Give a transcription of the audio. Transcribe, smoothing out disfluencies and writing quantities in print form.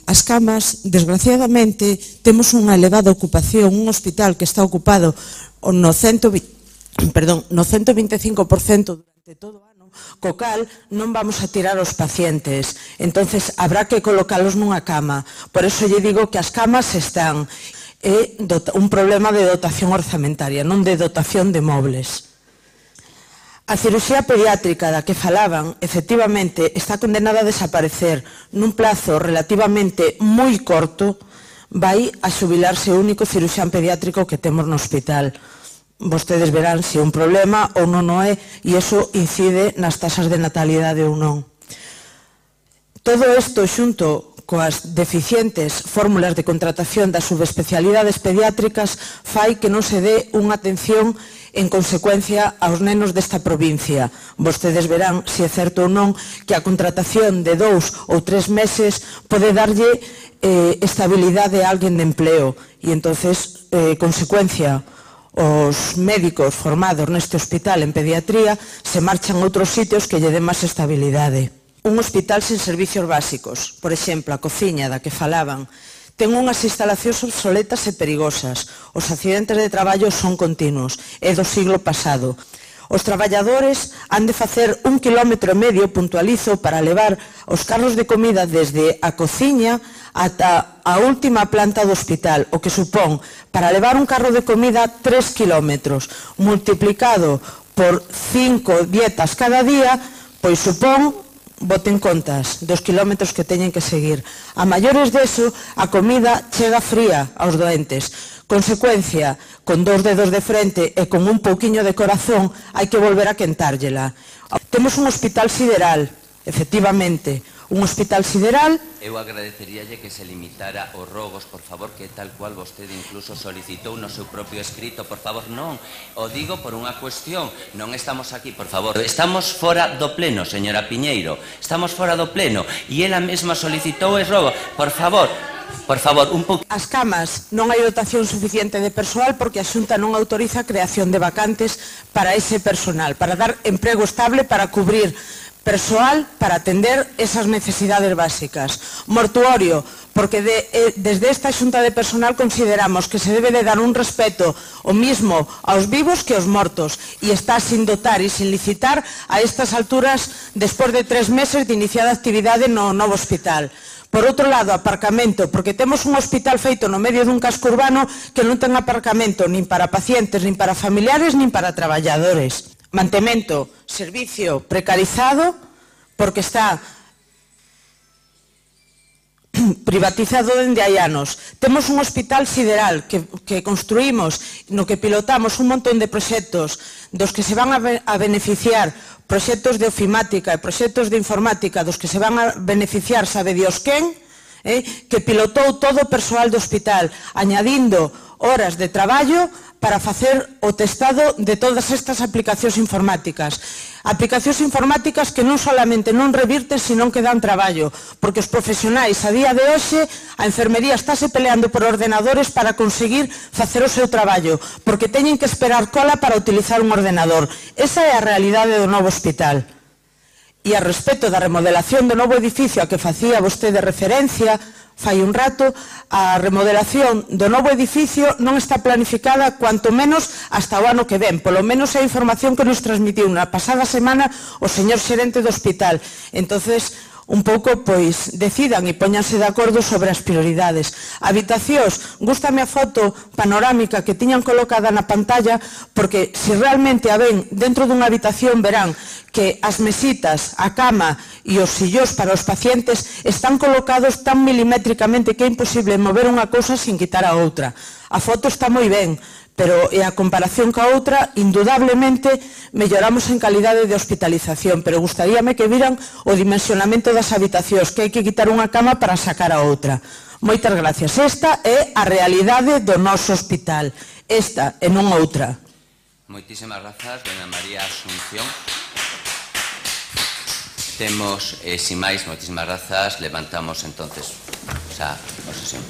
As camas, desgraciadamente, temos unha elevada ocupación, un hospital que está ocupado no 125% durante todo o ano, co cal non vamos a tirar os pacientes. Entonces, habrá que colocalos nunha cama. Por eso lle digo que as camas están. É un problema de dotación orzamentaria, non de dotación de mobles. A cirurxía pediátrica da que falaban, efectivamente, está condenada a desaparecer nun plazo relativamente moi corto. Vai a xubilarse o único cirurxán pediátrico que temos no hospital. Vostedes verán se é un problema ou non o é, e iso incide nas tasas de natalidade ou non. Todo isto xunto coas deficientes fórmulas de contratación das subespecialidades pediátricas fai que non se dé unha atención en consecuencia aos nenos desta provincia. Vostedes verán se é certo ou non que a contratación de 2 ou 3 meses pode darlle estabilidade a alguén de empleo e entonces, consecuencia, os médicos formados neste hospital en pediatría se marchan a outros sitios que lle den máis estabilidade. Un hospital sen servicios básicos, por exemplo, a cociña da que falaban, ten unhas instalacións obsoletas e perigosas. Os accidentes de traballo son continuos, é do siglo pasado. Os traballadores han de facer 1,5 km puntualizo para levar os carros de comida desde a cociña ata a última planta do hospital, o que supón, para levar un carro de comida, 3 km, multiplicado por 5 dietas cada día, pois supón, boten contas dos kilómetros que teñen que seguir. A maiores deso, a comida chega fría aos doentes. Consecuencia, con 2 dedos de frente e con un pouquiño de corazón, hai que volver a quentárllela. Temos un hospital sideral, efectivamente, un hospital sideral. Eu agradeceríalle que se limitara os rogos, por favor, que tal cual vostede incluso solicitou no seu propio escrito, por favor, non. O digo por unha cuestión, non estamos aquí, por favor. Estamos fora do pleno, señora Piñeiro, estamos fora do pleno, e ela mesma solicitou e rogo, por favor, un pouco. As camas non hai dotación suficiente de persoal porque a Xunta non autoriza a creación de vacantes para ese personal, para dar emprego estable, para cubrir persoal para atender esas necesidades básicas. Mortuorio, porque desde esta Xunta de Personal consideramos que se debe de dar un respeto o mismo aos vivos que aos mortos e está sin dotar e sin licitar a estas alturas despois de 3 meses de iniciada actividade no novo hospital. Por outro lado, aparcamento, porque temos un hospital feito no medio dun casco urbano que non ten aparcamento nin para pacientes, nin para familiares, nin para traballadores. Mantemento, servicio precarizado, porque está privatizado dende hai anos. Temos un hospital sideral que construímos, no que pilotamos un montón de proxectos dos que se van a beneficiar, proxectos de ofimática e proxectos de informática dos que se van a beneficiar, sabe Dios quen, que pilotou todo o persoal do hospital, añadindo horas de traballo para facer o testado de todas estas aplicacións informáticas. Aplicacións informáticas que non solamente non revirten, sino que dan traballo, porque os profesionais a día de hoxe, a enfermería estáse peleando por ordenadores para conseguir facer o seu traballo, porque teñen que esperar cola para utilizar un ordenador. Esa é a realidade do novo hospital. E a respecto da remodelación do novo edificio a que facía vostede referencia fai un rato, a remodelación do novo edificio non está planificada cuanto menos hasta o ano que ven. Polo menos é a información que nos transmitiu na pasada semana o señor xerente do hospital. Entonces, un pouco, pois, decidan e póñanse de acordo sobre as prioridades. Habitacións, gústame a foto panorámica que tiñan colocada na pantalla, porque se realmente a ven dentro dunha habitación verán que as mesitas, a cama e os sillóns para os pacientes están colocados tan milimétricamente que é imposible mover unha cousa sin quitar a outra. A foto está moi ben, pero a comparación ca outra, indudablemente, melloramos en calidade de hospitalización, pero gustaríame que viran o dimensionamento das habitacións, que hai que quitar unha cama para sacar a outra. Moitas gracias. Esta é a realidade do noso hospital. Esta e non outra. Moitísimas grazas, doña María Asunción. Temos, sin máis, moitísimas grazas, levantamos entonces a sesión.